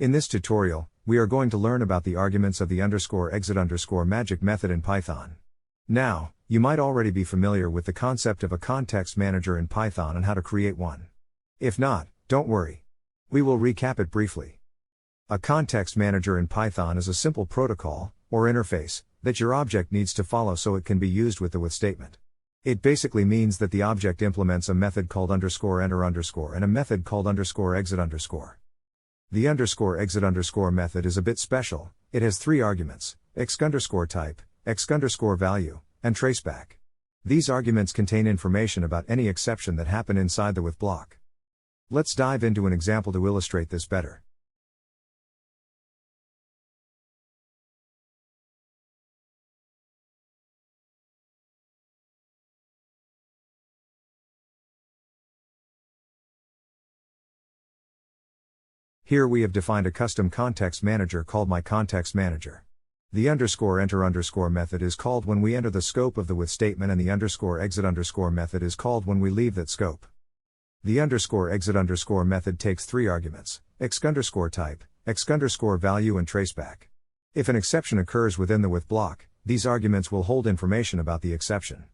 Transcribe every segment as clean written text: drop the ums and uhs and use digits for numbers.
In this tutorial, we are going to learn about the arguments of the _exit_magic method in Python. Now, you might already be familiar with the concept of a context manager in Python and how to create one. If not, don't worry. We will recap it briefly. A context manager in Python is a simple protocol, or interface, that your object needs to follow so it can be used with the with statement. It basically means that the object implements a method called _enter_ and a method called _exit_. The _exit_ method is a bit special. It has three arguments: _type, _value, and traceback. These arguments contain information about any exception that happen inside the with block. Let's dive into an example to illustrate this better. Here we have defined a custom context manager called myContextManager. The _enter_ method is called when we enter the scope of the with statement, and the _exit_ method is called when we leave that scope. The _exit_ method takes three arguments: _type, _value, and traceback. If an exception occurs within the with block, these arguments will hold information about the exception.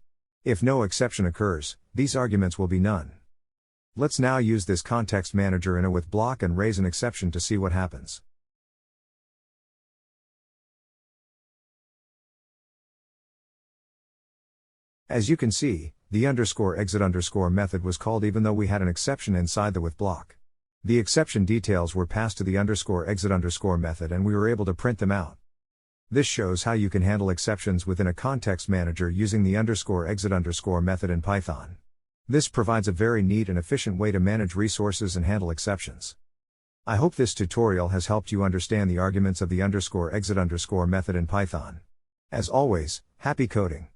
If no exception occurs, these arguments will be none. Let's now use this context manager in a with block and raise an exception to see what happens. As you can see, the _exit_ method was called even though we had an exception inside the with block. The exception details were passed to the _exit_ method and we were able to print them out. This shows how you can handle exceptions within a context manager using the _exit_ method in Python. This provides a very neat and efficient way to manage resources and handle exceptions. I hope this tutorial has helped you understand the arguments of the _exit_ method in Python. As always, happy coding!